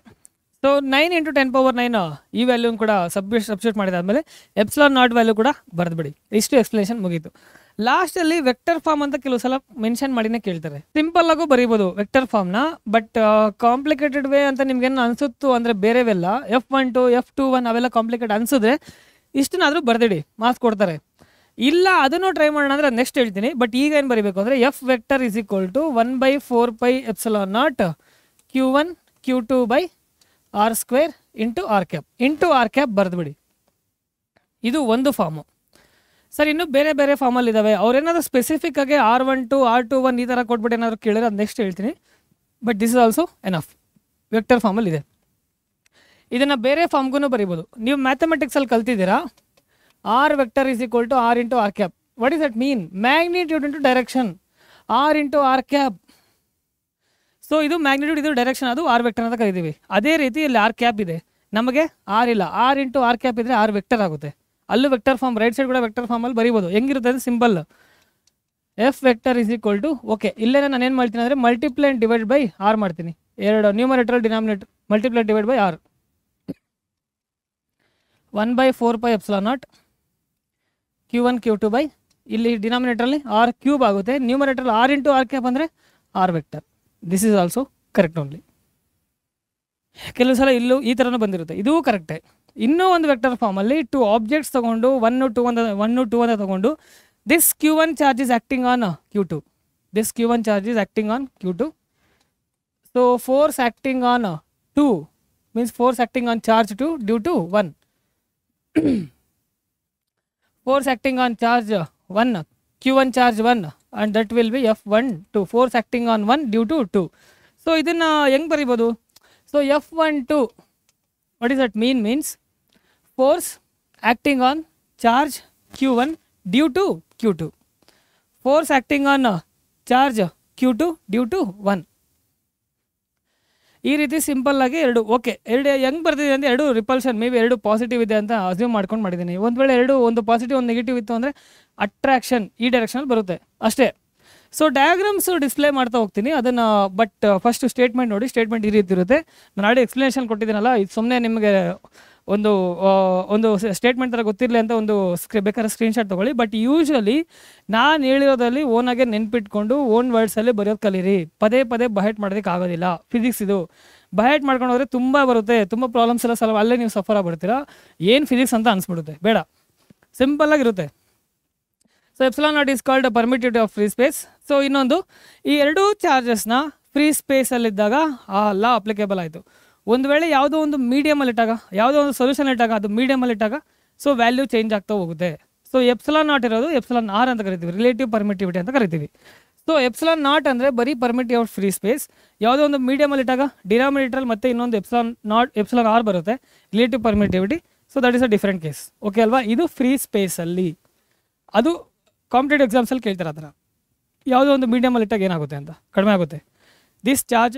ಸೊ 9 × 10⁻9 ಈ ವ್ಯಾಲ್ಯೂನ್ ಕೂಡ ಸಬ್ಸ್ಟಿಟ್ಯೂಟ್ ಮಾಡಿದಾದ್ಮೇಲೆ ε0 ವ್ಯಾಲ್ಯೂ ಕೂಡ ಬರೆದ್ಬಿಡಿ. ಇಷ್ಟು ಎಕ್ಸ್ಪ್ಲನೇಷನ್ ಮುಗೀತು. ಲಾಸ್ಟಲ್ಲಿ ವೆಕ್ಟರ್ ಫಾರ್ಮ್ ಅಂತ ಕೆಲವು ಸಲ ಮೆನ್ಷನ್ ಮಾಡಿನೇ ಕೇಳ್ತಾರೆ. ಸಿಂಪಲ್ ಆಗು ಬರೀಬೋದು ವೆಕ್ಟರ್ ಫಾರ್ಮ್ನ, ಬಟ್ ಕಾಂಪ್ಲಿಕೇಟೆಡ್ ವೇ ಅಂತ ನಿಮ್ಗೇನು ಅನಿಸುತ್ತು ಅಂದರೆ ಬೇರೆವೆಲ್ಲ F12 F21 ಅವೆಲ್ಲ ಕಾಂಪ್ಲಿಕೇಟ್ ಅನಿಸಿದ್ರೆ ಇಷ್ಟನ್ನಾದರೂ ಬರೆದಿಡಿ, ಮಾರ್ಕ್ಸ್ ಕೊಡ್ತಾರೆ. ಇಲ್ಲ ಅದನ್ನು ಟ್ರೈ ಮಾಡೋಣ ಅಂದರೆ ನೆಕ್ಸ್ಟ್ ಹೇಳ್ತೀನಿ. ಬಟ್ ಈಗ ಏನು ಬರೀಬೇಕು ಅಂದರೆ F vector is equal to 1/4πε0 Q1 Q2/R² into R cap ಬರೆದ್ಬಿಡಿ. ಇದು ಒಂದು ಫಾರ್ಮು. ಸರ್ ಇನ್ನು ಬೇರೆ ಬೇರೆ ಫಾರ್ಮಲ್ಲಿ ಇದ್ದಾವೆ. ಅವ್ರೇನಾದರೂ ಸ್ಪೆಸಿಫಿಕ್ ಆಗಿ R12 R21 ಈ ಥರ ಕೊಟ್ಬಿಟ್ಟು ಏನಾದರೂ ಕೇಳಿದ್ರೆ ಅದು ನೆಕ್ಸ್ಟ್ ಹೇಳ್ತೀನಿ. But this is also enough. Vector ಫಾರ್ಮಲ್ಲಿ ಇದೆ. ಇದನ್ನು ಬೇರೆ ಫಾರ್ಮ್ಗೂ ಬರೀಬೋದು. ನೀವು ಮ್ಯಾಥಮೆಟಿಕ್ಸಲ್ಲಿ ಕಲ್ತಿದ್ದೀರಾ. R vector is equal to R into R cap. What does that mean? Magnitude into direction. R into R cap. So ಇದು ಮ್ಯಾಗ್ನಿಟ್ಯೂಡ್, ಇದು ಡೈರೆಕ್ಷನ್, ಅದು R ವೆಕ್ಟರ್ ಅಂತ ಕರಿತೀವಿ. ಅದೇ ರೀತಿ ಇಲ್ಲಿ R ಕ್ಯಾಪ್ ಇದೆ, ನಮಗೆ R ಇಲ್ಲ. R ಇಂಟು R ಕ್ಯಾಪ್ ಇದ್ದರೆ R ವೆಕ್ಟರ್ ಆಗುತ್ತೆ. ಅಲ್ಲೂ ವೆಕ್ಟರ್ ಫಾರ್ಮ್, ರೈಟ್ ಸೈಡ್ ಕೂಡ ವೆಕ್ಟರ್ ಫಾರ್ಮಲ್ಲಿ ಬರೀಬೋದು. ಹೆಂಗಿರುತ್ತೆ ಅಂದರೆ simple F vector is equal to, okay ಇಲ್ಲೇ ನಾನು ಏನು ಮಾಡ್ತೀನಿ ಅಂದರೆ multiply and divide by R ಮಾಡ್ತೀನಿ. ಎರಡು numerator denominator multiply divide by R. 1/4πε0 Q1 Q2 ಇಲ್ಲಿ ಡಿನಾಮಿನೇಟರಲ್ಲಿ R³ ಆಗುತ್ತೆ. Numerator R into R cap ಅಂದರೆ R vector. This is also correct only. ಕೆಲವು ಸಲ ಇಲ್ಲೂ ಈ ಥರನೂ ಬಂದಿರುತ್ತೆ, ಇದೂ ಕರೆಕ್ಟೇ. ಇನ್ನೂ ಒಂದು ವೆಕ್ಟರ್ ಫಾರ್ಮಲ್ಲಿ 2 ಆಬ್ಜೆಕ್ಟ್ಸ್ ತೊಗೊಂಡು 1 2 ಅಂತ ತೊಗೊಂಡು this Q1 charge is acting on Q2. This Q1 charge is acting on Q2. So force acting on 2 means force acting on charge 2 due to 1. force acting on charge 1 Q1 charge 1 and that will be F12 force acting on 1 due to 2. So ಇದನ್ನ ಹೆಂಗೆ ಬರೀಬೋದು? So F12 what does that means force acting on charge Q1 due to Q2, force acting on charge Q2 due to 1. ಈ ರೀತಿ simple ಆಗಿ ಎರಡು. Okay, ಎರಡು ಹೆಂಗೆ ಬರ್ತಿದೆ ಅಂದರೆ ಎರಡು ರಿಪಲ್ಷನ್, ಮೇ ಬಿ ಎರಡು ಪಾಸಿಟಿವ್ ಇದೆ ಅಂತ ಅಸ್ಯೂಮ್ ಮಾಡ್ಕೊಂಡು ಮಾಡಿದ್ದೀನಿ. ಒಂದು ವೇಳೆ ಒಂದು ಪಾಸಿಟಿವ್ ಒಂದು ನೆಗೆಟಿವ್ ಇತ್ತು ಅಂದರೆ ಅಟ್ರಾಕ್ಷನ್ ಈ ಡೈರೆಕ್ಷನಲ್ಲಿ ಬರುತ್ತೆ ಅಷ್ಟೇ. ಸೊ ಡಯಾಗ್ರಾಮ್ಸು ಡಿಸ್ಪ್ಲೇ ಮಾಡ್ತಾ ಹೋಗ್ತೀನಿ ಅದನ್ನು. ಬಟ್ ಫಸ್ಟ್ ಸ್ಟೇಟ್ಮೆಂಟ್ ನೋಡಿ. ಸ್ಟೇಟ್ಮೆಂಟ್ ಈ ರೀತಿ ಇರುತ್ತೆ. ನಾನು ಆಲ್ರೆಡಿ ಎಕ್ಸ್ಪ್ಲನೇಷನ್ ಕೊಟ್ಟಿದ್ದೀನಲ್ಲ, ಇದು ಸುಮ್ಮನೆ ನಿಮಗೆ ಒಂದು ಒಂದು ಸ್ಟೇಟ್ಮೆಂಟ್ ಥರ ಗೊತ್ತಿರಲಿ ಅಂತ ಒಂದು ಬೇಕಾದ್ರೆ ಸ್ಕ್ರೀನ್ಶಾಟ್ ತೊಗೊಳ್ಳಿ. ಬಟ್ ಯೂಶ್ವಲಿ ನಾನು ಹೇಳಿರೋದ್ರಲ್ಲಿ ಓನಾಗೆ ನೆನ್ಪಿಟ್ಕೊಂಡು ಓನ್ ವರ್ಡ್ಸಲ್ಲಿ ಬರೆಯೋದು ಕಲೀರಿ. ಪದೇ ಪದೇ ಬಹೆಟ್ ಮಾಡೋದಕ್ಕೆ ಆಗೋದಿಲ್ಲ. ಫಿಸಿಕ್ಸ್ ಇದು ಬಹೆಟ್ ಮಾಡ್ಕೊಂಡು ಹೋದರೆ ತುಂಬ ಬರುತ್ತೆ, ತುಂಬ ಪ್ರಾಬ್ಲಮ್ಸ್ ಎಲ್ಲ ಸಲ ಅಲ್ಲೇ ನೀವು ಸಫರ್ ಆಗ್ಬಿಡ್ತೀರಾ. ಏನು ಫಿಸಿಕ್ಸ್ ಅಂತ ಅನಿಸ್ಬಿಡುತ್ತೆ, ಬೇಡ, ಸಿಂಪಲ್ಲಾಗಿರುತ್ತೆ. So epsilon naught is called permittivity of free space. So ಇನ್ನೊಂದು, ಈ ಎರಡೂ ಚಾರ್ಜಸ್ನ ಫ್ರೀ ಸ್ಪೇಸಲ್ಲಿದ್ದಾಗ ಆ ಲಾ ಅಪ್ಲಿಕೇಬಲ್ ಆಯಿತು. ಒಂದು ವೇಳೆ ಯಾವುದೋ ಒಂದು ಮೀಡಿಯಮಲ್ಲಿ ಇಟ್ಟಾಗ, ಯಾವುದೋ ಒಂದು ಸೊಲ್ಯೂಷನ್ ಇಟ್ಟಾಗ, ಅದು ಮೀಡಿಯಮಲ್ಲಿ ಇಟ್ಟಾಗ ಸೊ ವ್ಯಾಲ್ಯೂ ಚೇಂಜ್ ಆಗ್ತಾ ಹೋಗುತ್ತೆ. ಸೊ ಎಪ್ಸಿಲಾನ್ ನಾಟ್ ಇರೋದು ಎಪ್ಸಿಲಾನ್ ಆರ್ ಅಂತ ಕರಿತೀವಿ, ರಿಲೇಟಿವ್ ಪರ್ಮಿಟಿವಿಟಿ ಅಂತ ಕರಿತೀವಿ. ಸೊ ಎಪ್ಸಿಲಾನ್ ನಾಟ್ ಅಂದರೆ ಬರೀ ಪರ್ಮಿಟಿವ್ ಆಫ್ ಫ್ರೀ ಸ್ಪೇಸ್. ಯಾವುದೋ ಒಂದು ಮೀಡಿಯಮಲ್ಲಿ ಇಟ್ಟಾಗ ಡಿನಾಮಿನೇಟರಲ್ಲಿ ಮತ್ತೆ ಇನ್ನೊಂದು ಎಪ್ಸಿಲಾನ್ ಆರ್ ಬರುತ್ತೆ, relative permittivity. So that is a different case. Okay ಅಲ್ವಾ? ಇದು ಫ್ರೀ ಸ್ಪೇಸಲ್ಲಿ. ಅದು ಕಾಂಪಿಟೇಟಿವ್ ಎಕ್ಸಾಮ್ಸಲ್ಲಿ ಕೇಳ್ತಾರೆ ಆ ಥರ. ಯಾವುದೋ ಒಂದು ಮೀಡಿಯಮಲ್ಲಿ ಇಟ್ಟಾಗ ಏನಾಗುತ್ತೆ ಅಂತ, ಕಡಿಮೆ ಆಗುತ್ತೆ. This charge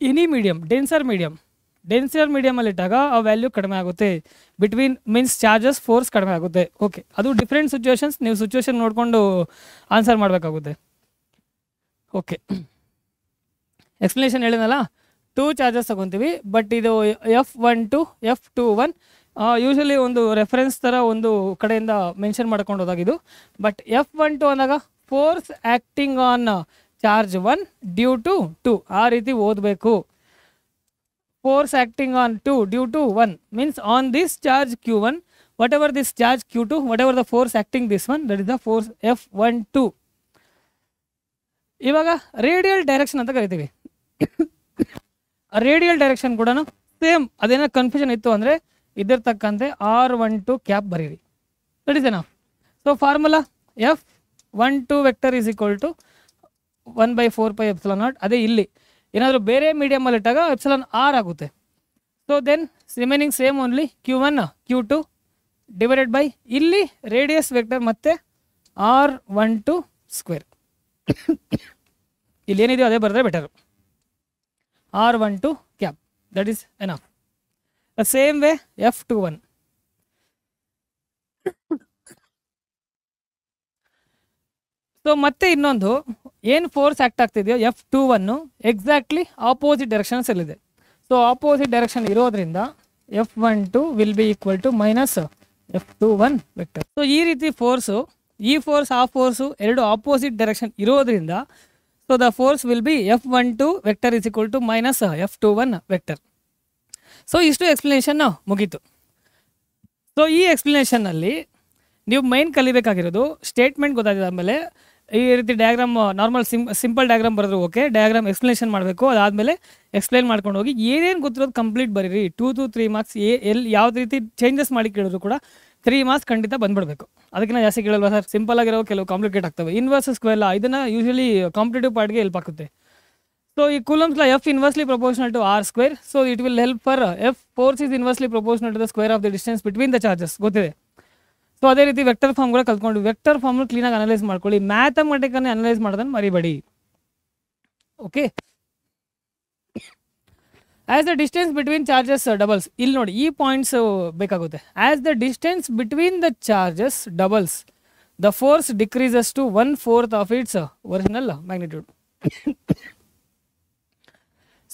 any medium, denser ಮೀಡಿಯಮಲ್ಲಿ ಇಟ್ಟಾಗ ಆ ವ್ಯಾಲ್ಯೂ ಕಡಿಮೆ ಆಗುತ್ತೆ. ಬಿಟ್ವೀನ್ ಮೀನ್ಸ್ ಚಾರ್ಜಸ್ ಫೋರ್ಸ್ ಕಡಿಮೆ ಆಗುತ್ತೆ. ಓಕೆ, ಅದು ಡಿಫ್ರೆಂಟ್ ಸಿಚುವೇಶನ್ಸ್, ನೀವು ಸಿಚುವೇಶನ್ ನೋಡಿಕೊಂಡು ಆನ್ಸರ್ ಮಾಡಬೇಕಾಗುತ್ತೆ. ಓಕೆ, ಎಕ್ಸ್ಪ್ಲನೇಷನ್ ಹೇಳಿದ್ನಲ್ಲ, 2 ಚಾರ್ಜಸ್ ತಗೊತೀವಿ. ಬಟ್ ಇದು F12 F21 ಯೂಶಲಿ ಒಂದು ರೆಫರೆನ್ಸ್ ಥರ ಒಂದು ಕಡೆಯಿಂದ ಮೆನ್ಷನ್ ಮಾಡ್ಕೊಂಡು ಹೋದಾಗಿದ್ದು. ಬಟ್ F12 ಅಂದಾಗ force acting on charge 1 due to 2, ಆ ರೀತಿ ಓದಬೇಕು. Force acting on 2 due to 1 means on this charge Q1 whatever this charge Q2 whatever the force acting this one, that is the force F12. ಇವಾಗ radial direction ಅಂತ ಕರಿತೀವಿ. Radial direction ಕೂಡ same, ಅದೇನೋ confusion ಇತ್ತು ಅಂದರೆ ಇದ್ರ ತಕ್ಕಂತೆ R12 cap ಬರೀರಿ. That is enough. So formula F12 vector is equal to 1/4 epsilon naught. ಅದೇ ಇಲ್ಲಿ ಏನಾದರೂ ಬೇರೆ ಮೀಡಿಯಮಲ್ಲಿ ಇಟ್ಟಾಗ ಎಪ್ಸಿಲಾನ್ ಆರ್ ಆಗುತ್ತೆ. So then remaining same only Q1 Q2 divided by ಇಲ್ಲಿ ರೇಡಿಯಸ್ ವೆಕ್ಟರ್ ಮತ್ತು R12 ಸ್ಕ್ವೇರ್. ಇಲ್ಲಿ ಏನಿದೆಯೋ ಅದೇ ಬರೆದ್ರೆ better. R12 cap, that is enough. The same way F21. So ಮತ್ತೆ ಇನ್ನೊಂದು, ಏನು ಫೋರ್ಸ್ ಆ್ಯಕ್ಟ್ ಆಗ್ತಿದೆಯೋ F21 ಎಕ್ಸಾಕ್ಟ್ಲಿ ಆಪೋಸಿಟ್ ಡೈರೆಕ್ಷನ್ಸಲ್ಲಿದೆ. ಸೊ ಆಪೋಸಿಟ್ ಡೈರೆಕ್ಷನ್ ಇರೋದ್ರಿಂದ F12 will be equal to minus F21 vector. So ಈ ರೀತಿ ಫೋರ್ಸು, ಈ ಫೋರ್ಸ್ ಆ ಫೋರ್ಸು ಎರಡು ಆಪೋಸಿಟ್ ಡೈರೆಕ್ಷನ್ ಇರೋದ್ರಿಂದ so the force will be F12 vector is equal to minus F21 vector. So ಇಷ್ಟು explanation ಮುಗೀತು. So ಈ ಎಕ್ಸ್ಪ್ಲನೇಷನ್ನಲ್ಲಿ ನೀವು ಮೈನ್ ಕಲಿಬೇಕಾಗಿರೋದು ಸ್ಟೇಟ್ಮೆಂಟ್ ಗೊತ್ತಾಗಿದೆ. ಆದಮೇಲೆ ಈ ರೀತಿ ಡಯಾಗ್ರಾಮ್, ನಾರ್ಮಲ್ ಸಿಂಪಲ್ ಡಯಾಗ್ರಾಮ್ ಬರೆದ್ರು ಓಕೆ, ಡಯಾಗ್ರಾಮ್ ಎಕ್ಸ್ಪ್ಲನೇಷನ್ ಮಾಡಬೇಕು. ಅದಾದಮೇಲೆ ಎಕ್ಸ್ಪ್ಲೈನ್ ಮಾಡ್ಕೊಂಡು ಹೋಗಿ ಏನೇನು ಗೊತ್ತಿರೋದು ಕಂಪ್ಲೀಟ್ ಬರೀರಿ. 2 to 3 ಮಾರ್ಕ್ಸ್. ಎಲ್ಲಿ ಯಾವುದೇ ರೀತಿ ಚೇಂಜಸ್ ಮಾಡಿ ಕೇಳಿದ್ರು ಕೂಡ 3 ಮಾರ್ಕ್ಸ್ ಖಂಡಿತ ಬಂದ್ಬಿಡ್ಬೇಕು. ಅದಕ್ಕಿಂತ ಜಾಸ್ತಿ ಕೇಳಲ್ವಾ ಸರ್? ಸಿಂಪಲ್ ಆಗಿರೋ ಕೆಲವು ಕಾಂಪ್ಲಿಕೇಟ್ ಆಗ್ತವೆ. ಇನ್ವರ್ಸ್ ಸ್ಕ್ವೇರ್ ಲಾ ಇದನ್ನು ಯೂಶಲಿ ಕಾಂಪಿಟೇಟಿವ್ ಪಾರ್ಟ್ಗೆ ಹೆಲ್ಪ್ ಆಗುತ್ತೆ. ಸೊ ಈ Coulomb's law F inversely proportional to R square. So it will help for F force is inversely proportional to the square of the distance between the charges, ಗೊತ್ತಿದೆ. So ಅದೇ ರೀತಿ vector form ಕೂಡ ಕಲ್ತ್ಕೊಂಡು vector form ಕ್ಲೀನಾಗಿ analyse ಮಾಡ್ಕೊಳ್ಳಿ. ಮ್ಯಾಥಮೆಟಿಕನ್ನು analyse ಮಾಡೋದನ್ನು ಮರಿಬೇಡಿ. Okay, as the distance between charges doubles. ಇಲ್ಲಿ ನೋಡಿ ಈ ಪಾಯಿಂಟ್ಸ್ ಬೇಕಾಗುತ್ತೆ. As the distance between the charges doubles the force decreases to 1/4 of its original magnitude.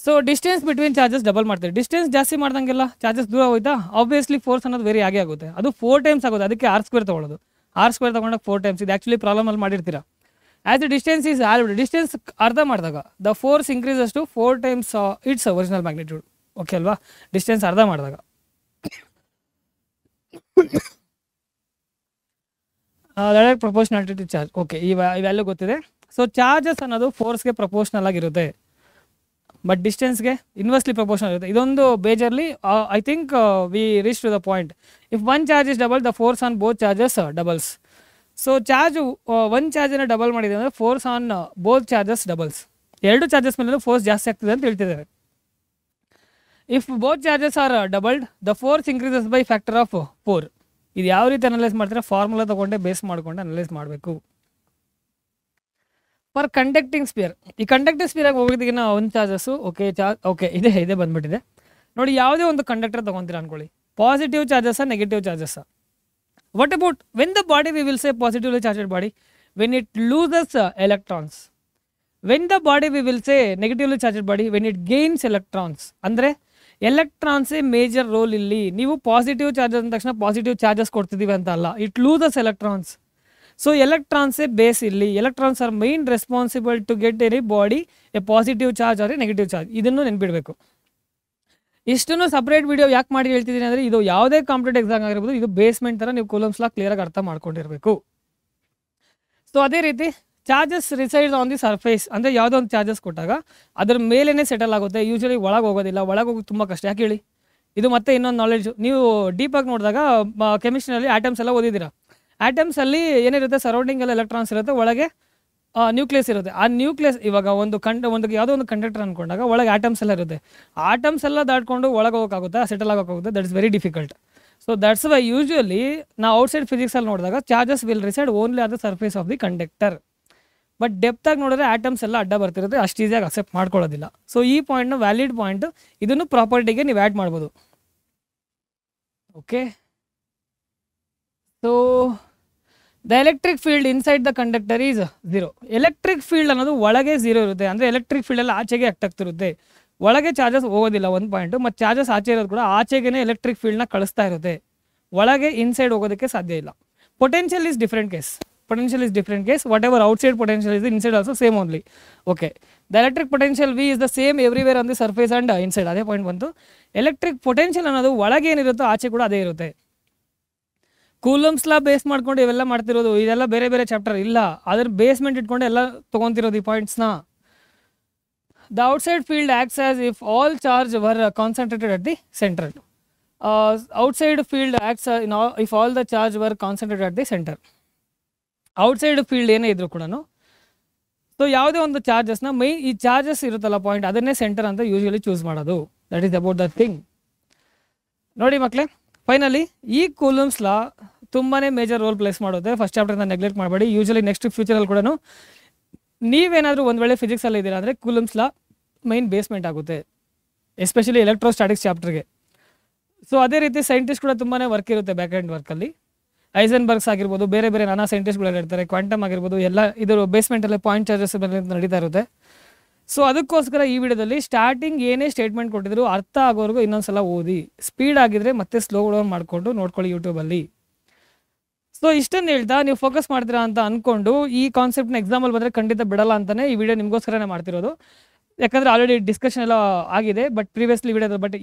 So distance between charges double ಮಾಡ್ತಾರೆ. Distance ಜಾಸ್ತಿ ಮಾಡ್ದಂಗೆಲ್ಲ ಚಾರ್ಜಸ್ ದೂರ ಹೋಯ್ತಾ, ಆಬ್ವಿಯಸ್ಲಿ ಫೋರ್ಸ್ ಅನ್ನೋದು ವೇರಿ ಆಗೇ ಆಗುತ್ತೆ. ಅದು 4 ಟೈಮ್ಸ್ ಆಗುತ್ತೆ. ಅದಕ್ಕೆ R ಸ್ಕ್ವೇರ್ ತೊಗೊಳ್ಳೋದು. R ಸ್ಕ್ವೇರ್ ತೊಗೊಂಡಾಗ 4 ಟೈಮ್ಸ್. ಇದು ಆ್ಯಕ್ಚುಲಿ ಪ್ರಾಬ್ಲಮಲ್ಲಿ ಮಾಡಿರ್ತೀರಾ. As the distance is distance ಅರ್ಧ ಮಾಡಿದಾಗ the force increases to 4 times its original magnitude. Okay ಅಲ್ವಾ? ಡಿಸ್ಟೆನ್ಸ್ ಅರ್ಧ ಮಾಡಿದಾಗ. Direct proportionality to charge. Okay, ಈ ವ್ಯಾಲ್ಯೂ ಗೊತ್ತಿದೆ. ಸೊ ಚಾರ್ಜಸ್ ಅನ್ನೋದು ಫೋರ್ಸ್ಗೆ ಪ್ರಪೋರ್ಷನಲ್ ಆಗಿರುತ್ತೆ, ಬಟ್ ಡಿಸ್ಟೆನ್ಸ್ಗೆ ಇನ್ವರ್ಸ್ಲಿ ಪ್ರಪೋರ್ಷನಲ್ ಇರುತ್ತೆ. ಇದೊಂದು ಬೇಜರ್ಲಿ I think we reach to the point. If one charge is double the force on both charges doubles. So charge ಒಂದು ಚಾರ್ಜನ್ನು ಡಬಲ್ ಮಾಡಿದೆ ಅಂದರೆ force on both charges doubles. ಎರಡು ಚಾರ್ಜಸ್ ಮೇಲೆ ಫೋರ್ಸ್ ಜಾಸ್ತಿ ಆಗ್ತಿದೆ ಅಂತ ಹೇಳ್ತಿದ್ದಾರೆ. If both charges are doubled the force increases by factor of 4. ಇದು ಯಾವ ರೀತಿ ಅನಲೈಸ್ ಮಾಡ್ತಾರೆ? ಫಾರ್ಮುಲಾ ತೊಗೊಂಡೆ ಬೇಸ್ ಮಾಡಿಕೊಂಡು ಅನಲೈಸ್ ಮಾಡಬೇಕು. ಫಾರ್ ಕಂಡಕ್ಟಿಂಗ್ ಸ್ಪಿಯರ್, ಈ ಕಂಡಕ್ಟಿಂಗ್ ಸ್ಪಿಯರಾಗಿ ಹೋಗೋದಕ್ಕಿಂತ ಒಂದು ಚಾರ್ಜಸ್ಸು ಓಕೆ ಇದೆ ಬಂದ್ಬಿಟ್ಟಿದೆ ನೋಡಿ. ಯಾವುದೇ ಒಂದು ಕಂಡಕ್ಟರ್ ತೊಗೊತೀರ ಅಂದ್ಕೊಳ್ಳಿ, ಪಾಸಿಟಿವ್ ಚಾರ್ಜಸ್ಸಾ ನೆಗೆಟಿವ್ ಚಾರ್ಜಸ್ಸಾ? What about when the body we will say positively charged body when it loses electrons. When the body we will say negatively charged body when it gains electrons. ಅಂದರೆ ಎಲೆಕ್ಟ್ರಾನ್ಸೇ major role ಇಲ್ಲಿ. ನೀವು positive charges ಅಂದ ತಕ್ಷಣ positive charges ಕೊಡ್ತಿದ್ದೀವಿ ಅಂತ ಅಲ್ಲ, it loses electrons. So ಎಲೆಕ್ಟ್ರಾನ್ಸೇ ಬೇಸ್ ಇಲ್ಲಿ. Electrons are main responsible to get any body a positive charge or a negative charge. ಇದನ್ನು ನೆನ್ಪಿಡಬೇಕು. ಇಷ್ಟನ್ನು ಸಪ್ರೇಟ್ ವಿಡಿಯೋ ಯಾಕೆ ಮಾಡಿ ಹೇಳ್ತಿದ್ದೀನಿ ಅಂದರೆ, ಇದು ಯಾವುದೇ ಕಾಂಪಿಟೇಟಿವ್ ಎಕ್ಸಾಮ್ ಆಗಿರ್ಬೋದು, ಇದು ಬೇಸ್ಮೆಂಟ್ ಥರ ನೀವು ಕೂಲಮ್ಸ್ ಲಾ ಕ್ಲಿಯರಾಗಿ ಅರ್ಥ ಮಾಡ್ಕೊಂಡಿರಬೇಕು. ಸೊ ಅದೇ ರೀತಿ charges resides on the surface ಅಂದರೆ ಯಾವುದೋ ಒಂದು ಚಾರ್ಜಸ್ ಕೊಟ್ಟಾಗ ಅದ್ರ ಮೇಲೇ ಸೆಟಲ್ ಆಗುತ್ತೆ. ಯೂಶಲಿ ಒಳಗೆ ಹೋಗೋದಿಲ್ಲ. ಒಳಗೆ ಹೋಗೋದು ತುಂಬ ಕಷ್ಟ. ಯಾಕೆ ಹೇಳಿ? ಇದು ಮತ್ತೆ ಇನ್ನೊಂದು ನಾಲೆಡ್ಜು. ನೀವು ಡೀಪಾಗಿ ನೋಡಿದಾಗ ಕೆಮಿಸ್ಟ್ರಿನಲ್ಲಿ ಆಟಮ್ಸ್ ಎಲ್ಲ ಓದಿದ್ದೀರಾ. ಆಟಮ್ಸಲ್ಲಿ ಏನಿರುತ್ತೆ, ಸರೌಂಡಿಂಗ್ ಎಲ್ಲ ಎಲೆಕ್ಟ್ರಾನ್ಸ್ ಇರುತ್ತೆ, ಒಳಗೆ ನ್ಯೂಕ್ಲಿಯಸ್ ಇರುತ್ತೆ. ಆ ನ್ಯೂಕ್ಲಿಯಸ್ ಇವಾಗ ಒಂದು ಯಾವುದೋ ಒಂದು ಕಂಡಕ್ಟರ್ ಅಂದ್ಕೊಂಡಾಗ ಒಳಗೆ ಆಟಮ್ಸ್ ಎಲ್ಲ ಇರುತ್ತೆ. ಆಟಮ್ಸ್ ಎಲ್ಲ ದಾಟ್ಕೊಂಡು ಒಳಗೆ ಹೋಗೋಕ್ಕಾಗುತ್ತೆ, ಸೆಟಲ್ ಆಗೋಕ್ಕಾಗುತ್ತೆ. That is very difficult. So that's why usually ನಾವು ಔಟ್ಸೈಡ್ ಫಿಸಿಕ್ಸಲ್ಲಿ ನೋಡಿದಾಗ charges will reside only on the surface of the conductor. But ಡೆಪ್ತಾಗಿ ನೋಡಿದ್ರೆ ಆಟಮ್ಸ್ ಎಲ್ಲ ಅಡ್ಡ ಬರ್ತಿರುತ್ತೆ, ಅಷ್ಟು ಈಸಿಯಾಗಿ ಅಕ್ಸೆಪ್ಟ್ ಮಾಡ್ಕೊಳ್ಳೋದಿಲ್ಲ. ಸೊ ಈ ಪಾಯಿಂಟ್ನ ವ್ಯಾಲಿಡ್ ಪಾಯಿಂಟ್. ಇದನ್ನು ಪ್ರಾಪರ್ಟಿಗೆ ನೀವು ಆ್ಯಡ್ ಮಾಡ್ಬೋದು. Okay, so the electric field inside the conductor is 0. Electric field ಅನ್ನೋದು ಒಳಗೆ 0 ಇರುತ್ತೆ. ಅಂದರೆ ಎಲೆಕ್ಟ್ರಿಕ್ ಫೀಲ್ಡ್ ಎಲ್ಲ ಆಚೆಗೆ ಆಕ್ಟ್ ಆಗ್ತಿರುತ್ತೆ. ಒಳಗೆ ಚಾರ್ಜಸ್ ಹೋಗೋದಿಲ್ಲ ಒಂದು ಪಾಯಿಂಟು, ಮತ್ತು ಚಾರ್ಜಸ್ ಆಚೆ ಇರೋದು ಕೂಡ ಆಚೆಗೆ ಎಲೆಕ್ಟ್ರಿಕ್ ಫೀಲ್ಡ್ನ ಕಳಿಸ್ತಾ ಇರುತ್ತೆ. ಒಳಗೆ ಇನ್ಸೈಡ್ ಹೋಗೋದಕ್ಕೆ ಸಾಧ್ಯ ಇಲ್ಲ. Potential is different case. Whatever outside potential is inside also same only. Okay, the electric potential V is the same everywhere on the surface and inside. ಅದೇ ಪಾಯಿಂಟ್ ಬಂತು. ಎಲೆಕ್ಟ್ರಿಕ್ ಪೊಟೆನ್ಷಿಯಲ್ ಅನ್ನೋದು ಒಳಗೆ ಏನಿರುತ್ತೋ ಆಚೆ ಕೂಡ ಅದೇ ಇರುತ್ತೆ. ಕೂಲಮ್ಸ್ ಲಾ base ಮಾಡ್ಕೊಂಡು ಇವೆಲ್ಲ ಮಾಡ್ತಿರೋದು, ಇದೆಲ್ಲ ಬೇರೆ ಬೇರೆ ಚಾಪ್ಟರ್ ಇಲ್ಲ. ಅದ್ರ ಬೇಸ್ಮೆಂಟ್ ಇಟ್ಕೊಂಡು ಎಲ್ಲ ತೊಗೊತಿರೋದು ಈ ಪಾಯಿಂಟ್ಸ್ನ. The outside field acts as if all charge were concentrated at the centre. Outside field acts if all the charge were concentrated at the centre. Outside field ಏನೇ ಇದ್ರು ಕೂಡ ಸೊ ಯಾವುದೇ ಒಂದು ಚಾರ್ಜಸ್ನ ಈ ಚಾರ್ಜಸ್ ಇರುತ್ತಲ್ಲ ಪಾಯಿಂಟ್, ಅದನ್ನೇ ಸೆಂಟರ್ ಅಂತ usually choose ಮಾಡೋದು. That is about the thing. ನೋಡಿ ಮಕ್ಕಳೇ, ಫೈನಲಿ ಈ ಕೂಲಮ್ಸ್ ಲಾ ತುಂಬಾ ಮೇಜರ್ ರೋಲ್ ಪ್ಲೇಸ್ ಮಾಡುತ್ತೆ. ಫಸ್ಟ್ ಚಾಪ್ಟರ್ನ ನೆಗ್ಲೆಕ್ಟ್ ಮಾಡಬೇಡಿ. ಯೂಶಲಿ ನೆಕ್ಸ್ಟ್ ಫ್ಯೂಚರಲ್ಲಿ ಕೂಡ ನೀವೇನಾದರೂ ಒಂದು ವೇಳೆ ಫಿಸಿಕ್ಸಲ್ಲಿ ಇದ್ದೀರಾ ಅಂದರೆ ಕೂಲಮ್ಸ್ ಲಾ ಮೈನ್ ಬೇಸ್ಮೆಂಟ್ ಆಗುತ್ತೆ, ಎಸ್ಪೆಷಲಿ ಎಲೆಕ್ಟ್ರೋಸ್ಟಾಟಿಕ್ಸ್ ಚಾಪ್ಟರ್ಗೆ. ಸೊ ಅದೇ ರೀತಿ ಸೈಂಟಿಸ್ಟ್ ಕೂಡ ತುಂಬಾ ವರ್ಕ್ ಇರುತ್ತೆ ಬ್ಯಾಕ್ ಎಂಡ್ ವರ್ಕಲ್ಲಿ. ಐಸನ್ಬರ್ಗ್ಸ್ ಆಗಿರ್ಬೋದು, ಬೇರೆ ಬೇರೆ ನಾನಾ ಸೈಂಟಿಸ್ಟ್ಗಳೆಲ್ಲ ಇರ್ತಾರೆ, ಕ್ವಾಂಟಮ್ ಆಗಿರ್ಬೋದು, ಎಲ್ಲ ಇದ್ರ ಬೇಸ್ಮೆಂಟಲ್ಲೇ ಪಾಯಿಂಟ್ ಚಾರ್ಜಸ್ ಮೇಲೆ ನಡೀತಾ ಇರುತ್ತೆ. ಸೊ ಅದಕ್ಕೋಸ್ಕರ ಈ ವಿಡಿಯೋದಲ್ಲಿ ಸ್ಟಾರ್ಟಿಂಗ್ ಏನೇ ಸ್ಟೇಟ್ಮೆಂಟ್ ಕೊಟ್ಟಿದ್ರು ಅರ್ಥ ಆಗೋವರೆಗೂ ಇನ್ನೊಂದ್ಸಲ ಓದಿ. ಸ್ಪೀಡ್ ಆಗಿದ್ರೆ ಮತ್ತೆ ಸ್ಲೋ ಡೌನ್ ಮಾಡಿಕೊಂಡು ನೋಡ್ಕೊಳ್ಳಿ ಯೂಟ್ಯೂಬಲ್ಲಿ. ಸೊ ಇಷ್ಟನ್ನು ಹೇಳ್ತಾ ನೀವು ಫೋಕಸ್ ಮಾಡ್ತೀರಾ ಅಂತ ಅಂದ್ಕೊಂಡು ಈ ಕಾನ್ಸೆಪ್ಟ್ನ ಎಕ್ಸಾಮಲ್ಲಿ ಬಂದರೆ ಖಂಡಿತ ಬಿಡಲ್ಲ ಅಂತಲೇ ಈ ವಿಡಿಯೋ ನಿಮಗೋಸ್ಕರನೇ ಮಾಡ್ತಿರೋದು. ಯಾಕಂದರೆ ಆಲ್ರೆಡಿ ಡಿಸ್ಕಷನ್ ಎಲ್ಲ ಆಗಿದೆ ಬಟ್ ಪ್ರೀವಿಯಸ್ಲಿ ವಿಡಿಯೋದು. ಬಟ್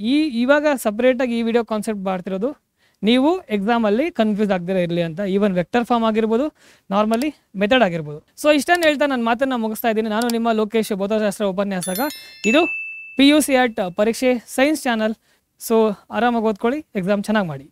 ಇವಾಗ ಸಪ್ರೇಟಾಗಿ ಈ ವಿಡಿಯೋ ಕಾನ್ಸೆಪ್ಟ್ ಮಾಡ್ತಿರೋದು ನೀವು ಎಕ್ಸಾಮಲ್ಲಿ ಕನ್ಫ್ಯೂಸ್ ಆಗದಿರೋ ಇರಲಿ ಅಂತ. ಈವನ್ ವೆಕ್ಟರ್ ಫಾರ್ಮ್ ಆಗಿರ್ಬೋದು, ನಾರ್ಮಲಿ ಮೆಥಡ್ ಆಗಿರ್ಬೋದು. ಸೊ ಇಷ್ಟನ್ನು ಹೇಳ್ತಾ ನನ್ನ ಮಾತನ್ನು ಮುಗಿಸ್ತಾ ಇದ್ದೀನಿ. ನಾನು ನಿಮ್ಮ ಲೋಕೇಶ್, ಭೌತಶಾಸ್ತ್ರ ಉಪನ್ಯಾಸಕ. ಇದು PUC ಪರೀಕ್ಷೆ ಸೈನ್ಸ್ ಚಾನಲ್. ಸೊ ಆರಾಮಾಗಿ ಓದ್ಕೊಳ್ಳಿ, ಎಕ್ಸಾಮ್ ಚೆನ್ನಾಗಿ ಮಾಡಿ.